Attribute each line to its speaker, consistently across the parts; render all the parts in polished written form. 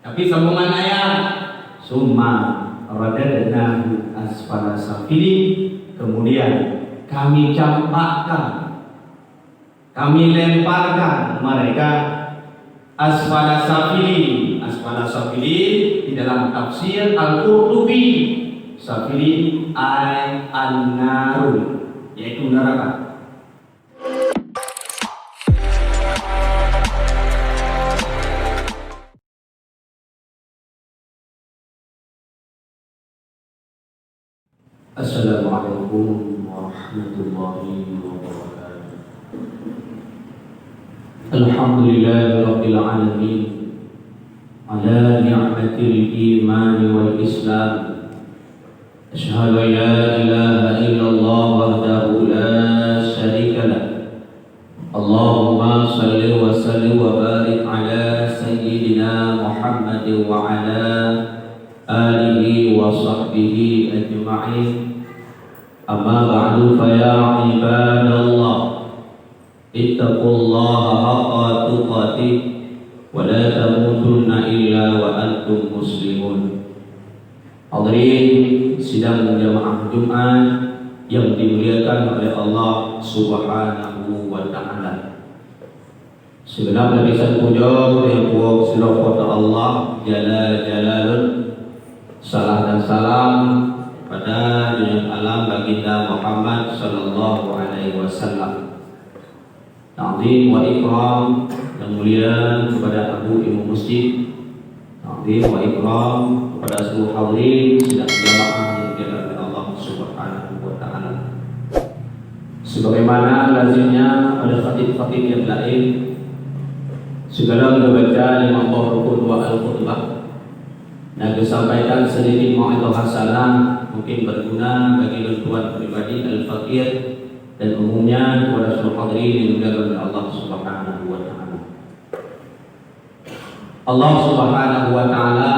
Speaker 1: Tapi sambungan ayat summa radadnahu asfala safilin, kemudian kami campakkan, kami lemparkan mereka asfala safilin. Asfala safilin di dalam tafsir Al-Qurtubi, safilin ay an-narun, yaitu neraka. Assalamualaikum warahmatullahi wabarakatuh. Alhamdulillahirabbil alamin ala ni'matil iman wal islam. Asyhadu an la ilaha illallah wahdahu la syarika lah. Allahumma shalli wa sallim wa barik ala sayyidina Muhammad wa ala alihi wa sahbihi ajma'in. Amma ba'du, fa ya ibadallah ittaqullaha haqqa tuqatih wa la tamutunna illa wa antum muslimun. Hadirin sidang jamaah Jumat yang dimuliakan oleh Allah Subhanahu wa taala. Segenap lapisan puja yang puak sirah kepada Allah Jalla Jalalun. Salam dan salam pada junjungan alam baginda Muhammad sallallahu alaihi wasallam. Ta'zim wa ikram yang mulia kepada Abu Imam Masjid. Ta'zim wa ikram kepada seluruh hadirin sidang jamaah yang dimuliakan oleh Allah Subhanahu wa taala. Sebagaimana lazimnya pada khatib-khatib yang lain, segala membaca lima rukun wa al-khutbah yang disampaikan sedikit mau'izah hasanah mungkin berguna bagi tuan pribadi al-fakir dan umumnya kepada seluruh hadirin yang dimuliakan oleh Allah Subhanahu wa taala. Allah Subhanahu wa taala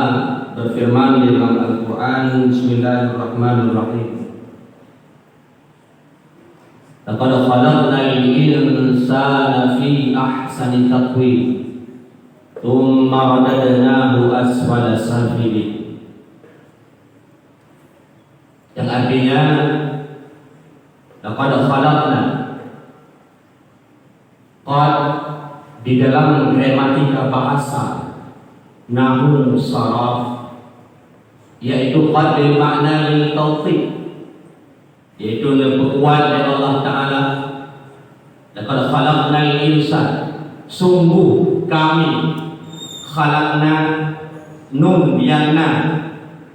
Speaker 1: berfirman di dalam Al-Qur'an, Bismillahirrahmanirrahim. Laqad khalaqnal insana fi ahsani taqwim thumma radadnahu asfala safilin, yang artinya laqad khalaqna, qad di dalam gramatika bahasa nahwu saraf, yaitu qad bermakna lil tawfiq, yaitu berkuat dari Allah Ta'ala. Laqad khalaqnal insan, sungguh kami, khalaqna nun yang na,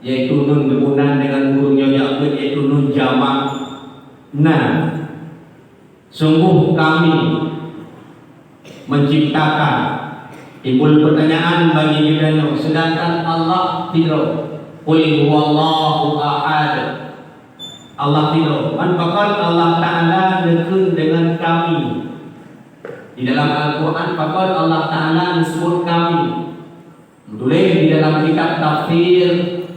Speaker 1: yaitu nun gabungan dengan huruf yakut, yaitu nun jamak na. Sungguh kami menciptakan. Timbul pertanyaan bagi kita, sedangkan Allah tidak. Qul huwallahu ahad, Allah tidak. Bahkan Allah Ta'ala dekat dengan kami. Di dalam Al-Quran bahkan Allah Ta'ala disebut kami. Tulis di dalam kitab tafsir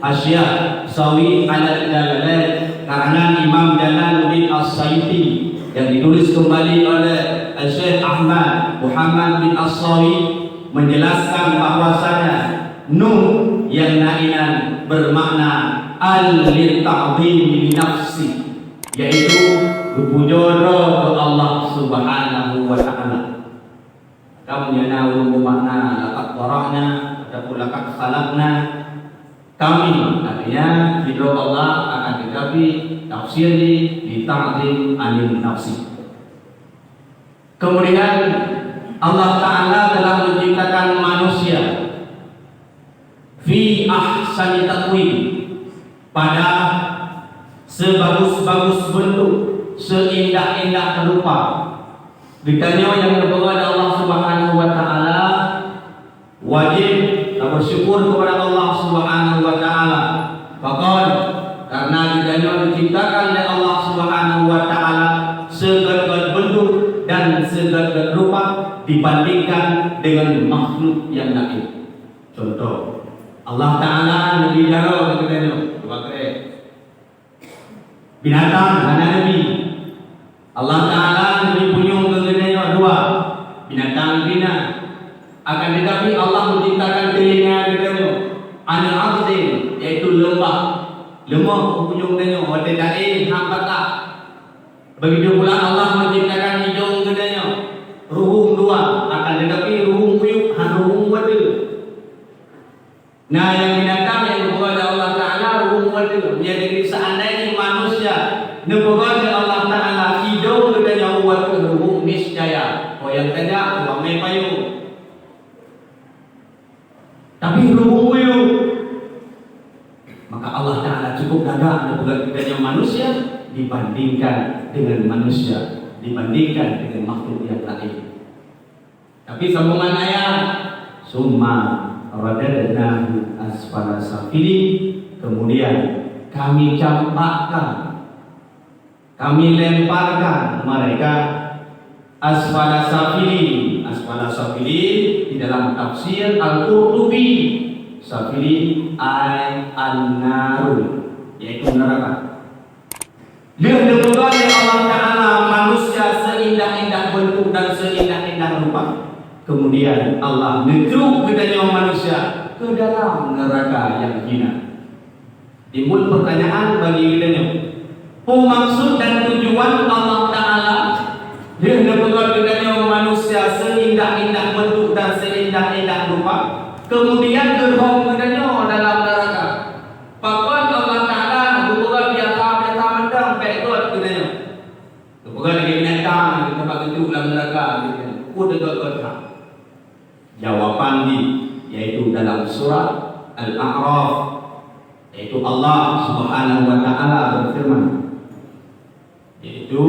Speaker 1: Asya Sawi al-Jalalain karangan Imam Jalaluddin As-Sayuti yang ditulis kembali oleh Syekh Ahmad Muhammad bin As-Sawi, menjelaskan bahwasanya nun yang nainan bermakna al-ta'zim li nafsi, yaitu berpuja ke Allah Subhanahu wa taala. Kamu yang bermakna laqad qara'na ataupun laqad khalaqna, kami artinya hidup Allah akan tetapi tafsir di ta'zim anil nafsi. Kemudian Allah Ta'ala telah menciptakan manusia fi ahsani taqwim, pada sebagus-bagus bentuk, seindah-indah rupa. Ditanya yang kepada Allah Subhanahu wa taala, wajib bersyukur kepada Allah Subhanahu wa taala. Bahkan karena ditanya diciptakan oleh Allah Subhanahu wa taala segala bentuk dan segala rupa dibandingkan dengan makhluk yang lain. Contoh, Allah Ta'ala Nabi Jaro katanya, binatang mana Nabi. Allah Ta'ala Nabi punyung katanya dua, binatang bina. Akan tetapi Allah menciptakan telinga katanya, Al-Azim, iaitu lembah. Lemah penghujung dia, wada daim hang tak. Begitu pula Allah menciptakan hidung gedanya, ruhum dua, akan tetapi ruhum kuyuk, ruhum wada. Nah, yang binatang yang kepada Allah Ta'ala ruhum wada. Jadi seandainya manusia kepada Allah Ta'ala hidung gedanya wada ruhum niscaya. Oh yang tanya, ramai payung. Tapi ruhum kuyuk. Maka Allah Ta'ala cukup gagah kepada gedanya manusia dibandingkan dengan manusia, dibandingkan dengan makhluk yang lain. Tapi sambungan ayat, summa radadnahu asfala safilin, kemudian kami campakkan, kami lemparkan mereka asfala safilin. Asfala safilin di dalam tafsir Al-Qurtubi, safilin ay an-naru, yaitu neraka. Dia diberi Allah Ta'ala manusia seindah-indah bentuk dan seindah-indah rupa. Kemudian Allah mengeruk bedanya manusia ke dalam neraka yang hina. Timbul pertanyaan bagi bedanya, maksud dan tujuan Allah Ta'ala dia diberi bedanya manusia seindah-indah bentuk dan seindah-indah rupa, kemudian gerhom bedanya dalam neraka. Pakon Allah Ta'ala bukan biasa mendang pekot bedanya. Bukan lagi binatang tempat itu dalam neraka bedanya. Udah. Jawaban yaitu dalam surah Al-A'raf, yaitu Allah Subhanahu wa Ta'ala berfirman, yaitu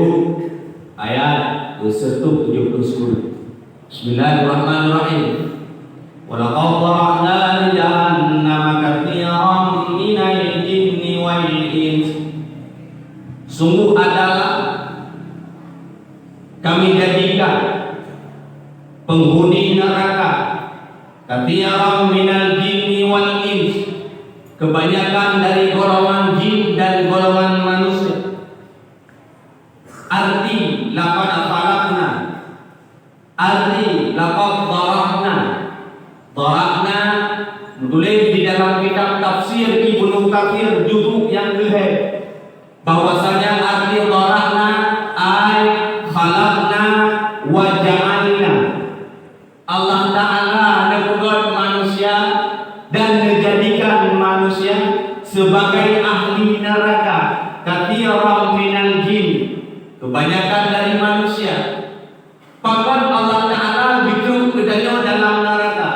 Speaker 1: ayat 170. Bismillahirrahmanirrahim. Walaqad dhara'na li jahannama katsiran minal jinni wal ins. Sungguh adalah kami jadikan penghuni neraka katsiran minal jinni wal ins, kebanyakan dari golongan jin dan golongan manusia. Arti laqad khalaqna, arti laqad dhara'na. Dhara'na menulis di dalam kitab tafsir Ibnu Katsir juzuk yang ke-6 bahwasanya arti dhara'na ay khalaqna wa ja'alna. Allah Ta'ala menegur manusia dan menjadikan manusia sebagai ahli neraka. Katsiran minal jin, kebanyakan dari manusia. Bahkan Allah Ta'ala bikin bedanya dalam neraka.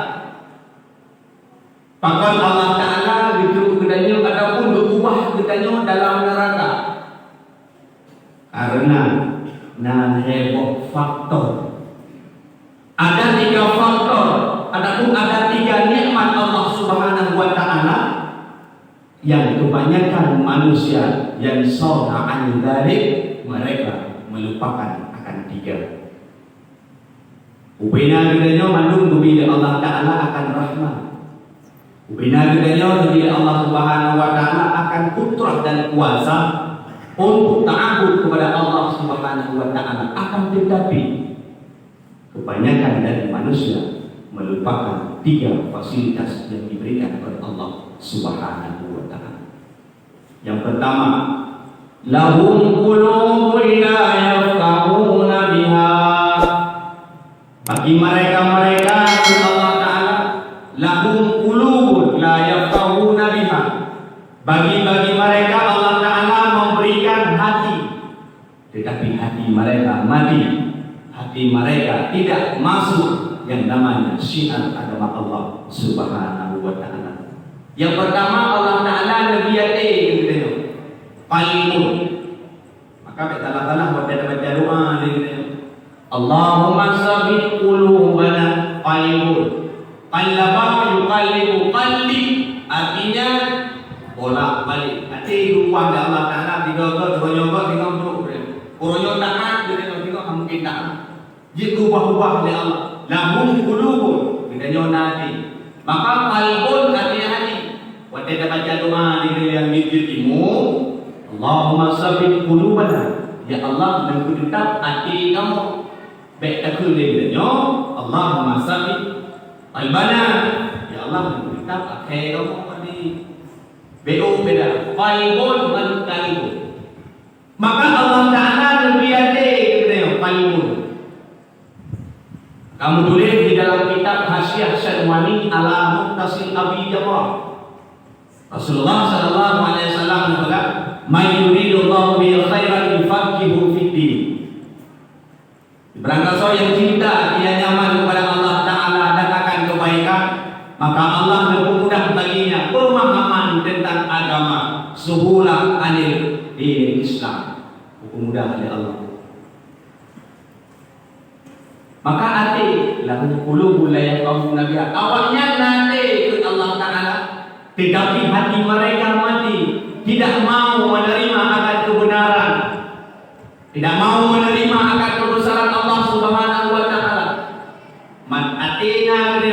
Speaker 1: Bahkan Allah Ta'ala bikin bedanya ataupun berubah bedanya dalam neraka. Karena heboh faktor. Ada 3 faktor, adapun ada 3 nikmat Allah Subhanahu wa Ta'ala yang kebanyakan manusia yang saura'an dari mereka melupakan akan 3. Ubina gedanya mandung bila Allah Ta'ala akan rahmat. Ubina gedanya bila Allah Subhanahu wa Ta'ala akan kudrah dan kuasa untuk ta'abud kepada Allah Subhanahu wa Ta'ala. Akan tetapi kebanyakan dari manusia melupakan 3 fasilitas yang diberikan oleh Allah Subhanahu wa Ta'ala. Yang pertama, lahum qulubun la yafqahuna biha. Bagi mereka-mereka Allah Ta'ala, lahum qulubun la yafqahuna biha. Bagi mereka Allah Ta'ala memberikan hati, tetapi hati mereka mati. Hati mereka tidak masuk yang namanya syiar agama Allah Subhanahu wa Ta'ala. Yang pertama Allah Ta'ala nabiyate gitu. Qalbun. Maka kita baca doa gitu. Allahumma sabbit qulubana qalbun. Qallaba yuqallibu qalbi. Artinya bolak-balik. Hati ruang Allah Ta'ala digogo ronyogo dengan Kuronyo taat dengan kita mungkin taat. Jika ubah-ubah oleh Allah, lahum qulubun, kita nanti. Maka qalbun artinya hati. Waktu kita baca doa di yang dijadimu, Allahumma sabbit qulubana. Ya Allah, mengucap hati kamu. Baik takul dia, Allahumma sabbit qalbana. Ya Allah, kitab akhir kamu di BO beda qalbun man qalbun. Maka Allah Ta'ala lebih ada kita qalbun. Kamu tulis di dalam kitab Hasyiah Syarwani ala Muttasil Abi Jawab. Rasulullah sallallahu alaihi wasallam berkata, "May yuridullahu bihi khairan yufaqihuhu fid din." Barang siapa yang cinta, dia nyaman kepada Allah Ta'ala dan akan kebaikan, maka Allah mempermudah baginya pemahaman tentang agama, suhulah anil din Islam. Mempermudah oleh Allah. Maka hati lahu qulubul la yafqahuna biha. Awalnya nanti ikut Allah Ta'ala, tetapi hati mereka mati, tidak mau menerima akan kebenaran, tidak mau menerima akan kebesaran Allah Subhanahu wa Ta'ala. Man atina bi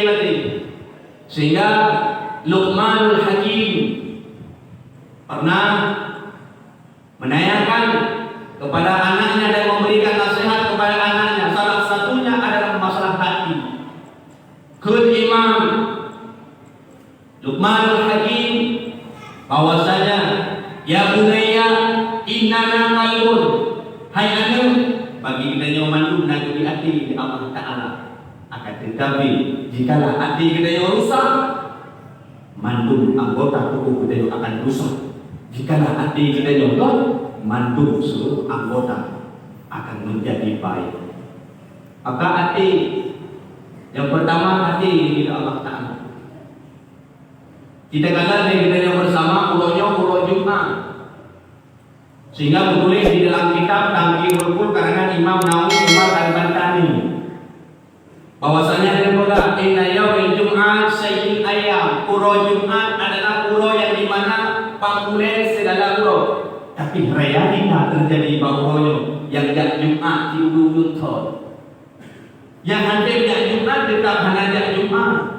Speaker 1: mati. Sehingga Luqmanul Hakim pernah menanyakan kepada anaknya dan memberikan nasihat kepada anaknya. Salah satunya adalah masalah hati. Kul Imam Luqmanul Hakim bahwasanya ya bunayya innana qalbun, hai anak, bagi kita yang mandub nak di hati di Allah Ta'ala. Akan tetapi jikalau hati kita yang rusak, mandub anggota tubuh kita yang akan rusak. Jikalau hati kita yang kotor, mandub seluruh anggota akan menjadi baik. Maka hati yang pertama, hati di Allah Ta'ala. Kita katakan kita yang bersama pulau Jumat, sehingga menulis di dalam kitab Tangkil Rukun karangan Imam Nawawi Umar Al-Bantani bahwasanya dia berkata, inna yaumil Jum'at sayyidul ayyam. Pulau Jumat adalah pulau yang dimana pangkulen segala pulau. Tapi realita terjadi bahwa yang jak Jumat di ujung tahun, yang hadir jak Jumat tetap hanya jak Jumat,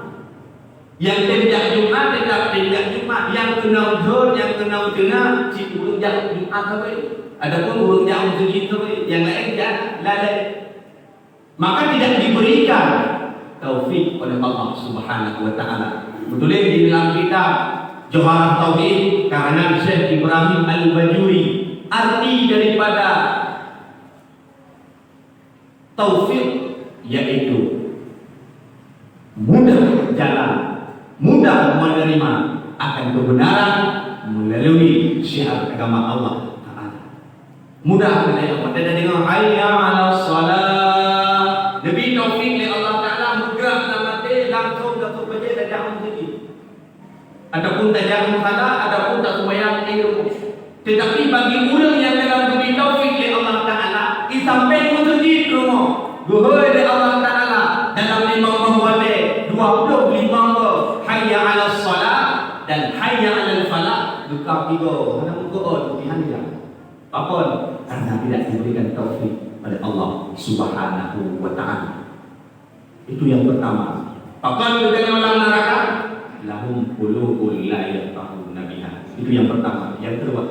Speaker 1: yang tidak Jumat tetap tidak Jumat, yang kena johor, yang kena si burung jak Jumat apa itu. Adapun burung jak itu yang lain jak lalai. Maka tidak diberikan taufik oleh Allah Subhanahu wa Ta'ala. Betul di dalam kitab Johar Tauhid karena Syekh Ibrahim Al-Bajuri, arti daripada taufik yaitu mudah jalan, mudah menerima akan kebenaran melalui syiar agama Allah Ta'ala. Mudah menerima. Pada dengan hayya 'alas shalah, lebih taufik oleh Allah Ta'ala bergerak dalam hati langsung dapat baca dan jangan lagi. Adapun tak jangan salah, adapun tak sembahyang ilmu. Tetapi bagi orang yang dalam lebih taufik oleh Allah Ta'ala, sampai masjid rumah, duhur oleh Allah Ta'ala dalam 5 wajib 25 hayya 'alas shalah dan hayya 'alal falah, buka tiga mana muka Tuhan dia. Apa? Karena tidak diberikan taufik oleh Allah Subhanahu wa Ta'ala. Itu yang pertama. Bahkan dengan orang neraka, lahum qulubun la yafqahuna biha. Itu yang pertama. Yang kedua,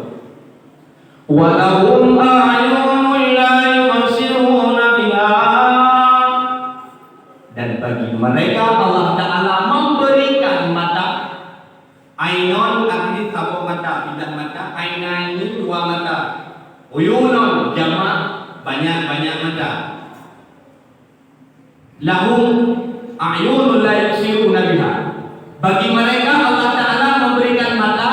Speaker 1: wa lahum a'yunun la yubsiruna biha. Dan bagi mereka Allah Ta'ala memberikan mata. Ainun artinya satu mata, tidak mata. Ainain ini 2 mata. Uyunun jamak banyak mata. Lahum a'yunun la yubsiruna biha. Bagi mereka Allah Ta'ala memberikan mata,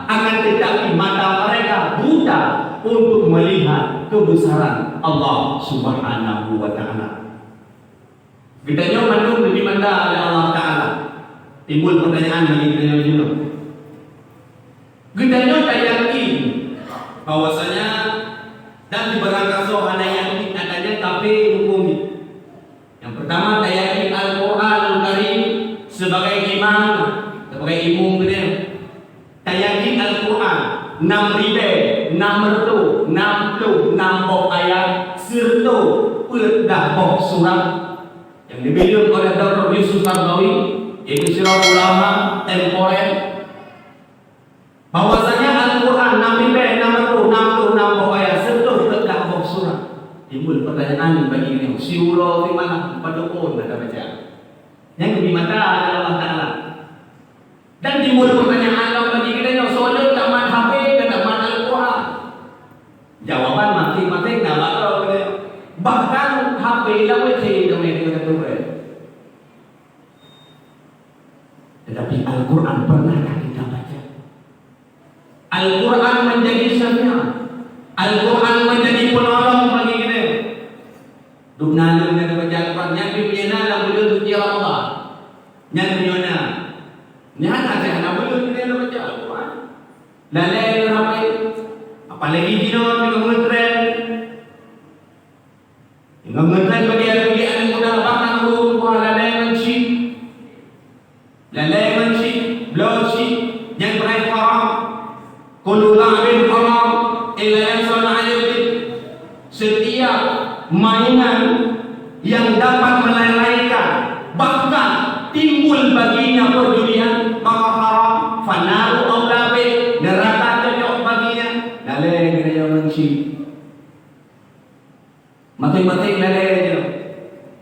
Speaker 1: akan tetapi mata mereka buta untuk melihat kebesaran Allah Subhanahu wa Ta'ala. Kita mandung di mana oleh Allah Ta'ala. Timbul pertanyaan bagi kita juga. Kita tak yakin bahwasanya dan di berangkat ada yang adanya tapi hukumi. Yang pertama tak yakin Al-Quran Al-Karim sebagai imam, sebagai imam kita. Tak yakin Al-Quran 6 ribe, 6 mertu, 60 ayat serta dah bok surat yang dibilang oleh Dr. Yusuf Qaradawi, yaitu sirah ulama temporer, bahwasanya Al-Quran 6 ribe, 60 ayat serta dah bok surat. Timbul pertanyaan bagi ini, siulah di mana pada pun mereka baca. Yang lebih mata adalah Allah Ta'ala. timbul pertanyaan dalam bagi kita, soalnya tamat HP dan tamat Al-Quran. Jawaban masing-masing dah bakal kita. Bahkan HP dah wajib dong yang kita tuh. Tetapi Al-Quran pernahkah kita baca? Al-Quran menjadi syafiat. Al-Quran menjadi penolong bagi kita. Dukna kita baca Al-Quran. Yang dunia lah boleh tuji Allah. Yang dunia. Yang ada boleh kita baca Al-Quran. Lalai ramai. Apalagi kita mengetren. Mengetren bagi anak muda bahkan rumah lalai mencik. Lalai mencik. Blocik. Yang berai haram. Kullu la'bin haram illa yasan 'alaihi. Setiap mainan yang dapat melalaikan bahkan timbul baginya perjudian maka haram, fanaru aula bi, neraka cocok baginya. Lalai kena yang menci. Mati-mati lalai je.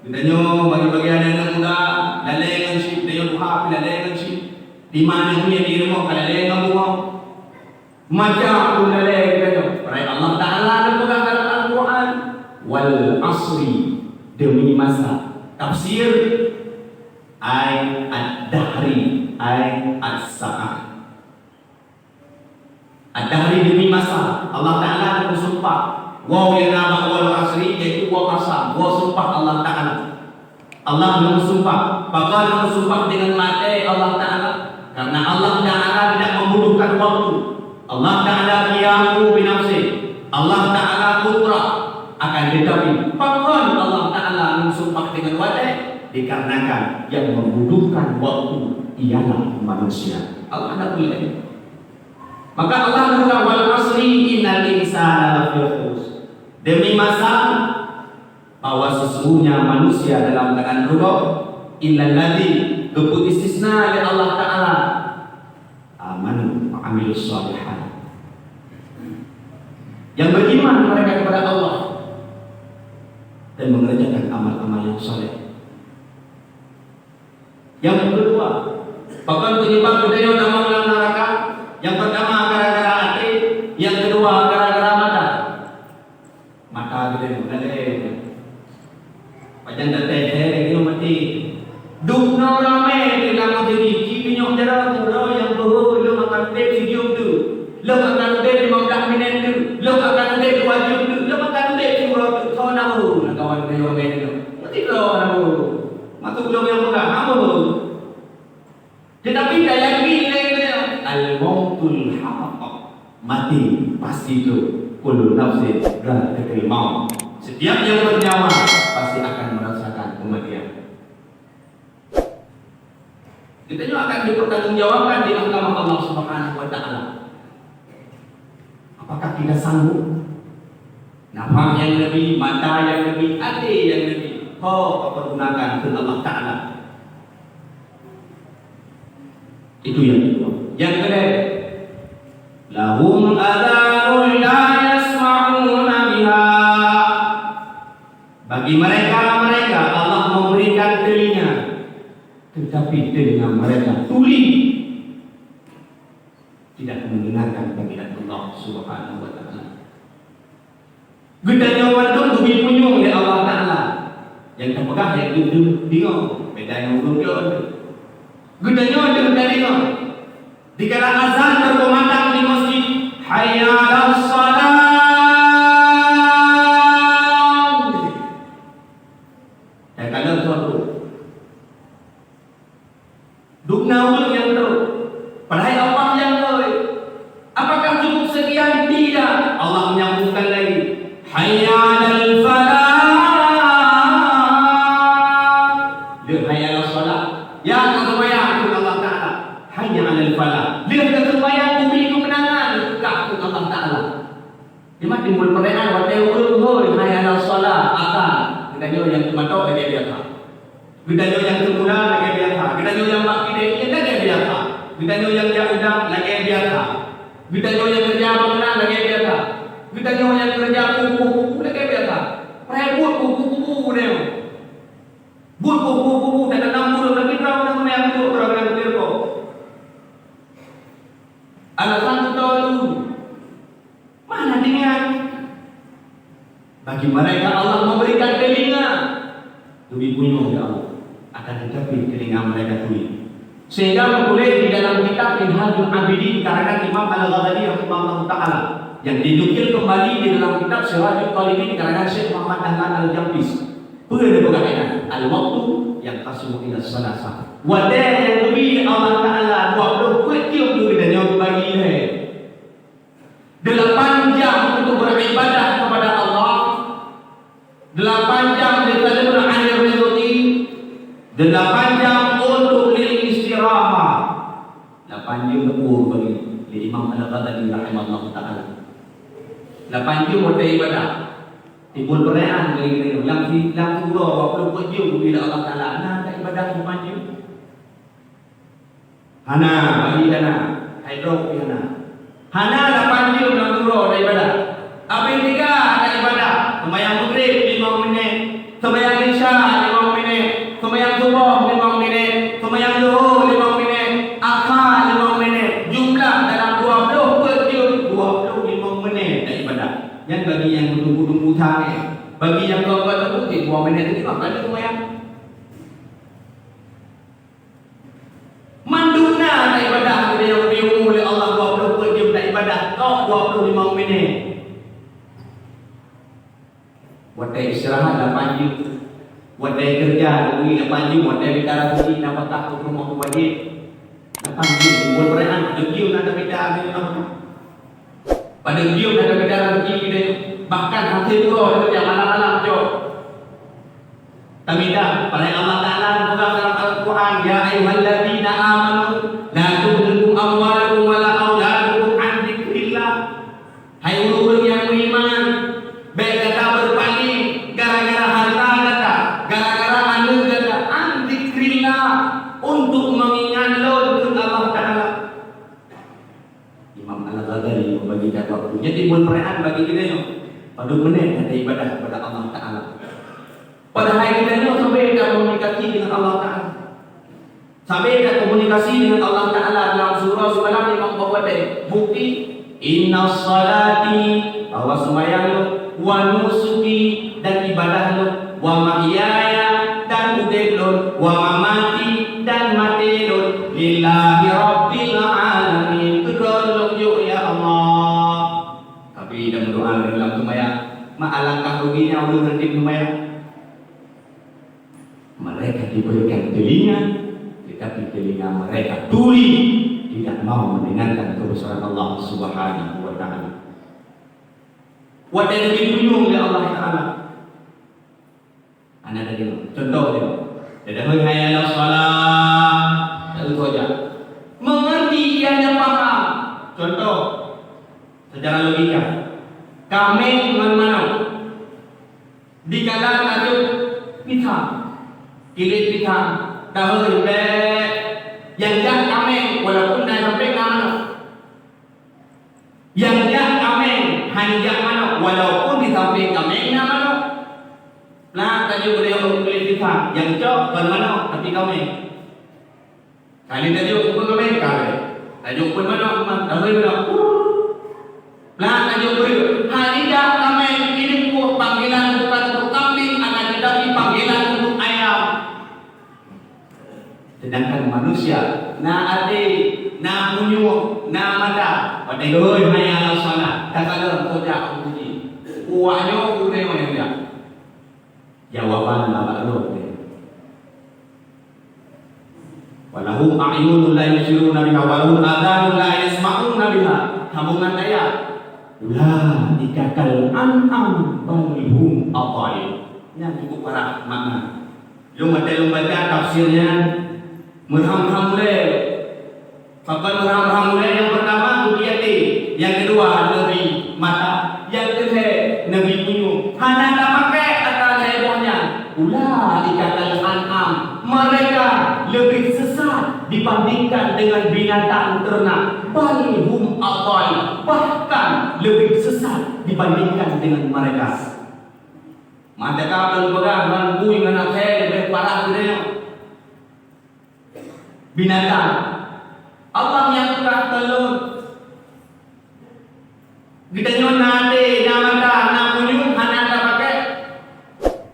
Speaker 1: Ditanya bagi-bagi anak muda, lalai menci, dia duha lalai menci. Di mana punya di rumah lalai ngamu. Macam aku lalai kata perai Allah Ta'ala dan pegang dalam Al-Quran wal asri, demi masa. Tafsir ay ad-dahri, ay as-sa'ah. Ad-dahri demi masa. Allah Ta'ala bersumpah waw yang nama wal asri, iaitu waw qasam, waw sumpah Allah Ta'ala. Allah bersumpah, bakal bersumpah dengan mati Allah Ta'ala, karena Allah Ta'ala tidak membutuhkan waktu. Allah Ta'ala qiyamu binafsi. Allah Ta'ala putra. Akan tetapi pakon Allah Ta'ala mensumpah dengan wajah, dikarenakan yang membutuhkan waktu ialah manusia. Allah tidak boleh. Maka Allah berkata wal asri innal insana lafi khusr. Demi masa bahwa sesungguhnya manusia dalam keadaan rugi, illal ladzi kebut istisna oleh Allah Ta'ala amanu wa amilus shalihat, yang beriman mereka kepada Allah dan mengerjakan amal-amal yang saleh. Yang kedua, bahkan penyebab budaya nama dalam neraka. Yang pertama gara-gara hati, yang kedua gara-gara mata. Mata kita mulai pajan datang dia mati. Dukno rame di dalam diri, kipinyok jarang mula yang bohong lo makan video tu. Lo akan ada 15 minit tu. Lo akan ada 2 jam tu. Lo akan ada 2 tahun aku. Kawan dia orang ini tu. Mesti lo aku. Masuk belum yang pegang aku. Tetapi daya gila al-mautul haqq. Mati pasti tu. Kullu nafsin dha'iqatul maut. Setiap yang bernyawa pasti akan merasakan kematian. Kita juga akan dipertanggungjawabkan di mahkamah Allah Subhanahu wa Ta'ala. Apakah kita sanggup? Nafas yang lebih, mata yang lebih, hati yang lebih, pergunakan ke Allah Ta'ala. Itu yang kedua. Yang kedua, lahum adhanun la yasma'una biha. Bagi mereka Allah memberikan telinga, tetapi telinga mereka tuli, tidak mendengarkan panggilan Allah Subhanahu wa Ta'ala. Gedanya wadung bumi punyung oleh Allah Ta'ala. Yang terpegang yang duduk tengok beda yang urut. Gedanya wadung tengok. Dikala azan berkumandang di masjid, hayya 'alas shalah. Dan kalau suatu dukna ulun yang tu, padahal Allah yang tu. Apakah cukup sekian? Tidak. Allah menyambungkan lagi. Hayya 'alal falah. Dia hayya 'alas salat. Ya kebayang itu Allah Ta'ala. Hayya 'alal falah. Dia kebayang bumi kemenangan untuk Allah Ta'ala. Dia mati timbul pertanyaan waktu ulun hayya 'alas salat. Akan kita yang tumatok lagi biasa. Kita yang semula lagi biasa. Kita yang baki dia lagi biasa. Kita yang jauh lagi biasa. Kita yang kerja bangunan lagi biasa. Kita yang kerja kuku lagi biasa. Perebut kuku dia. But kuku tak ada 60 lebih berapa nama yang tu orang yang berko. alasan tolong. Mana dengar? Bagi mereka Allah memberikan telinga. Lebih punya ya Allah. Akan tetapi telinga mereka tuli. Sehingga boleh di dalam kitab Minhajul Abidin karangan Imam Al-Ghazali rahimahullah taala yang dinukil kembali di dalam kitab Sirajul Talibin karangan Syekh Muhammad Dahlan Al-Jambis. Boleh berkaitan al-waktu yang qasmu ila salasa. Wada yang lebih Allah taala 20 kecil tu dan yang bagi dia. 8 jam untuk beribadah kepada Allah. 8 jam daripada anil rizqi. 8 jam untuk istirahat. 8 jam lebur bagi Imam Al-Ghazali rahimahullah taala. 8 jam untuk ibadah. Timbul perayaan bagi yang pura 20 jam bila Allah taala nak ibadah 8 jam. Hana bagi hana, hidro hana. Hana 8 jam nak pura ibadah. Apa tiga ada ibadah? Sembahyang maghrib 5 minit, sembahyang isya 5 minit, sembahyang subuh 5 minit, sembahyang zuhur 5 minit, asar 5 minit. Jumlah dalam 20 per jam 25 minit dah ibadah. Yang bagi yang tunggu-tunggu tang bagi yang kau tunggu 2 minit ni apa ada sembahyang. Manduna dah ibadah yang diumum oleh Allah 20 per jam dah ibadah. Kau 25 minit. Wadai istirahat 8 jam. Wadai kerja 8 jam. Wadai bicara sini dapat takut rumah wajib 8 jam. Buat perayaan pada jam nak bicara ni. Pada jam nak bicara begini dia. Bahkan hasil tu dia malam-malam jauh. Tamida pada Allah Taala dalam Al-Quran, ya ayyuhalladzina amanu la tudrikum amwalukum wala auladukum an dzikrillah. Hai orang yang beriman, baik kata berpaling gara-gara harta kata, gara-gara anu kata, an dzikrillah, untuk mengingat Allah Taala. Imam Al-Ghazali membagikan waktu. Jadi buat perayaan bagi kita ni pada menit ada ibadah kepada Allah Taala. Pada hari kita ni sampai kita komunikasi dengan Allah Taala. Sampai kita komunikasi dengan Allah Taala dalam surah semalam Imam bawa bukti inna salati, bahwa sembahyang lu, wa nusuki, dan ibadah lu, wa mahyaya, dan udib lu, wa mamati, dan mati lu, lillahi rabbil alamin. Berdoa lu ya Allah. Tapi dalam doa dalam sembahyang, alangkah ruginya ulun nanti sembahyang. Mereka diberikan telinga, tetapi telinga mereka tuli, tidak mau mendengarkan kebesaran Allah Subhanahu wa taala. Wa dan ditunjuk oleh Allah Taala. Ana ada contoh dia. Dia dah hayya ala salat. Itu aja. Mengerti ianya paham. Contoh secara logika. Kami mana-mana di kalangan ada pitang, kilit pitang, dahulu yang jak kami walaupun dah sampai ke mana, yang jak kami hanya mana walaupun di samping kami mana, nah tadi boleh orang kilit pitang, yang cok mana tapi kami, kali tadi pun kami kali, tadi pun mana dahulu mana. Nah, tadi boleh. Hari dah kami ini pun panggilan bukan untuk kambing, akan tetapi panggilan untuk ayam. Sedangkan manusia, na ade, na munyu, na mata, pada doi hanya ala salat. Tak ada koja uji. Uanyo udah mana dia? Jawaban bapa lo. Walahum a'yunun la yusiruna biha, walahum adhanun la yasma'una biha. Sambungan ayat. Ulaika kal an'am bal hum adall. Ini cukup parah makna. Lumba baca tafsirnya merham-ham mulai. Fakal merham-ham mulai yang pertama Budiati, yang kedua Nabi mata, yang ketiga Nabi bunyu. Hana tak pakai kata hebohnya. Ulaika kal an'am. Mereka lebih sesat dibandingkan dengan binatang ternak. Bal hum adall. Bahkan lebih sesat dibandingkan dengan mereka. Mata kabel pegang bangku dengan anak saya lebih parah dia. Binatang. Allah yang telah telur Kita nyon nate nyamata na kunyu hanata pakai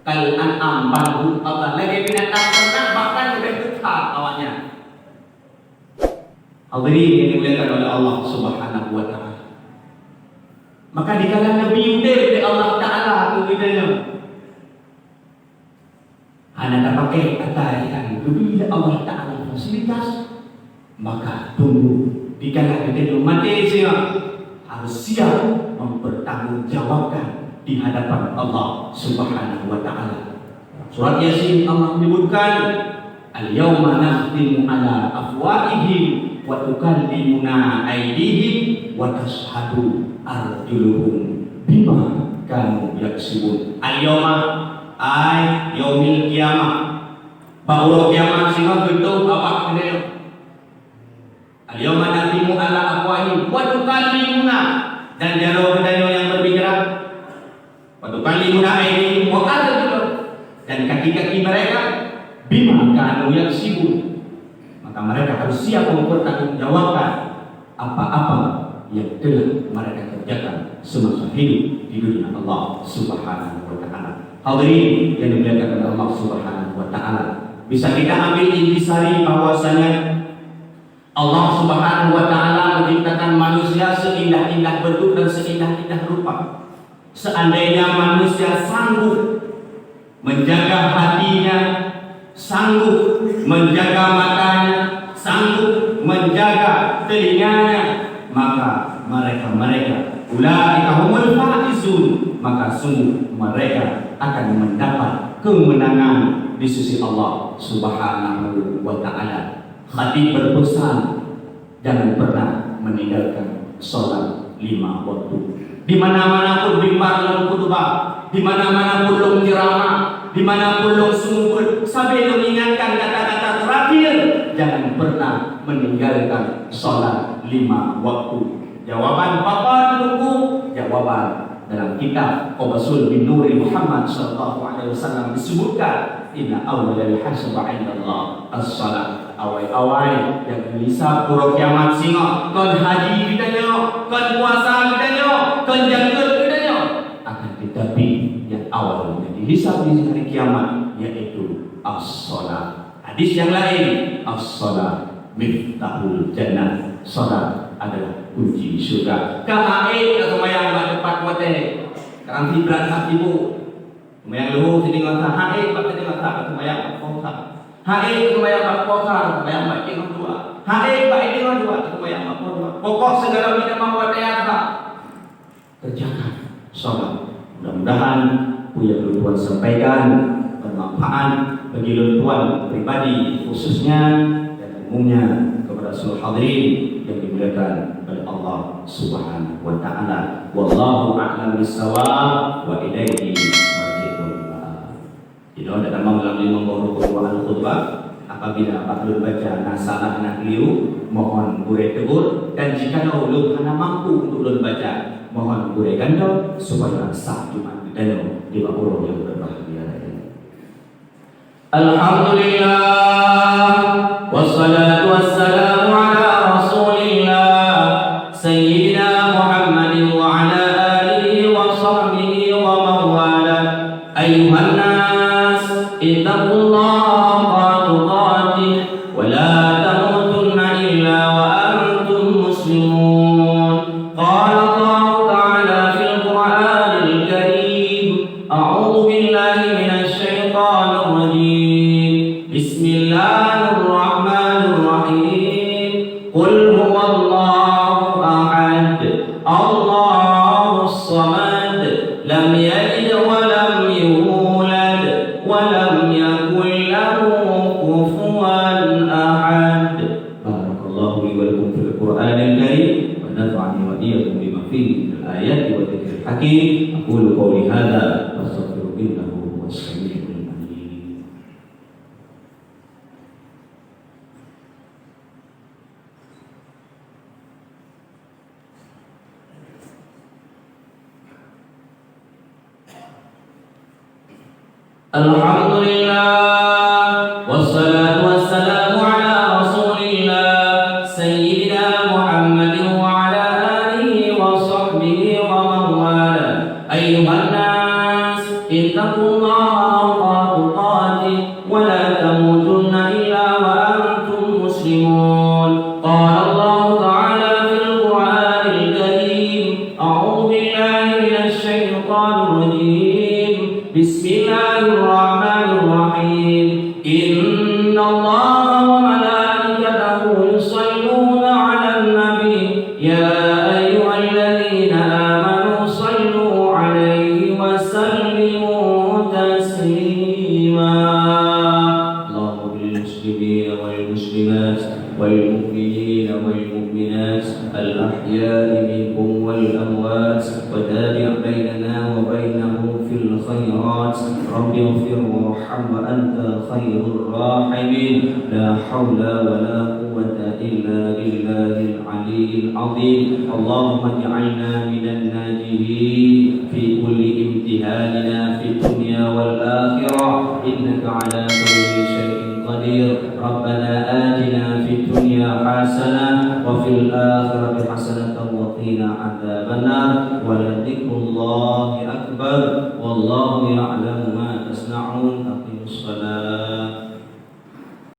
Speaker 1: kal an'am baru Allah lagi binatang ternak bahkan sudah tetap awaknya. Hadirin yang dimuliakan oleh Allah Subhanahu wa taala. Maka dikala Nabi udah oleh Allah Taala kemudiannya hanata pakai kata yang bila Allah Taala fasilitas maka tunggu dikala kita mati sehingga harus siap mempertanggungjawabkan di hadapan Allah Subhanahu wa taala. Surat Yasin Allah menyebutkan al-yauma nakhtimu ala afwahihim wa tukallimuna aydihim wa tashhadu arjuluhum bima kanu yaksibun. Al-yauma ay yaumil qiyamah. Bahwa kiamat sehingga bentuk apa ini? Al-yawma nakhtimu ala afwahihim wa tukallimuna dan jaro kedayo yang berbicara wa tukallimuna aydihim wa arjuluhum dan kaki-kaki mereka bima kanu yaksibun. Maka mereka harus siap mempertanggungjawabkan apa-apa yang telah mereka kerjakan semasa hidup di dunia Allah Subhanahu wa taala. Hadirin yang dimuliakan oleh Allah Subhanahu wa taala, bisa kita ambil intisari bahwasanya Allah Subhanahu wa taala menciptakan manusia seindah-indah bentuk dan seindah-indah rupa. Seandainya manusia sanggup menjaga hatinya, sanggup menjaga matanya, sanggup menjaga telinganya, maka mereka ulaika humul faizun, maka sungguh mereka akan mendapat kemenangan di sisi Allah Subhanahu wa taala. Khatib berpesan jangan pernah meninggalkan sholat 5 waktu. Di mana-mana pun bimbang dalam khutbah, di mana-mana pun long ceramah, di mana pun long sumber, sampai mengingatkan kata-kata terakhir, jangan pernah meninggalkan sholat 5 waktu. Jawaban Bapak tunggu jawaban dalam kitab Qabasul bin Nuri Muhammad sallallahu alaihi wasallam disebutkan inna awwalal hasab 'inda Allah as-salat. Awai-awai yang gelisah pura kiamat singa kon haji ditanya, kon puasa ditanya, kon jangkut ditanya, akan tetapi yang awal yang dihisab di hari kiamat yaitu as-salat. Hadis yang lain, as-salat miftahul jannah. Salat adalah kunci surga. Kahae kemayang bak depan kote. Kerang hibrat hatimu. Kemayang luhur sini ngata hae bak tadi ngata kemayang kota. Hae kemayang bak kota, kemayang bak ing dua. Hae bak ing dua, kemayang bak dua. Pokok segala bidang mawatayata. Kerjakan salat. Mudah-mudahan yang Tuhan sampaikan bermanfaat bagi Tuhan pribadi khususnya dan umumnya kepada seluruh hadirin yang dimuliakan oleh Allah Subhanahu wa taala. Wallahu a'lam bissawab wa ilaihi marji'ul ma'ab. Tidak ada nama melalui membawa khutbah apabila Pak baca nasalah nak keliru mohon bure tegur, dan jika ulun hana mampu untuk ulun baca mohon bure ganda supaya sah Jumat dan di bawah yang berbahagia ini. Alhamdulillah wassalatu wassalamu ala rasulillah sayyidina Muhammadin wa ala alihi wa sahbihi wa mawala. Ayuhan nas ittaqullaha haqqa tuqatih wa la tamutunna illa wa antum muslimun. Qala Allah ta'ala fil Qur'anil Karim, a'udzu billahi minasy syaithanir rajim. Bismillahirrahmanirrahim. Qul huwallahu ahad, Allahus samad, lam yalid wa lam yulad wa lam yakul lahu kufuwan ahad. Barakallahu li wa lakum fil Qur'anil Karim wa nafa'ani wa iyyakum bima fihi minal ayati wa dzikril hakim. Aqulu qawli hadza wa astaghfiru innahu huwas samiul alim. Alhamdulillah wassalatu wassalamu ala rasulillah sayyidina Muhammadin wa ala alihi wa sahbihi wa يعلمون. قال الله تعالى في القرآن الكريم: أعوذ بالله من الشيطان الرجيم. بسم الله الرحمن الرحيم. إن الله وملائكته يصلون على النبي يا أيها الذين آمنوا صلوا عليه وسلموا تسليما. اللهم بالمسلمين والمسلمات والمؤمنين والمؤمنات الأحياء منهم والأموات وتابع بيننا وبينهم في الخيرات. رب اغفر وارحم وأنت خير الراحمين. لا حول ولا قوة إلا بالله العلي العظيم. اللهم اجعلنا من الناجحين في كل امتحاننا في الدنيا والآخرة إنك على كل شيء قدير. ربنا آتنا في الدنيا حسنة وفي الآخرة حسنة وقنا عذاب النار. ولذكر الله أكبر والله يعلم ما تصنعون.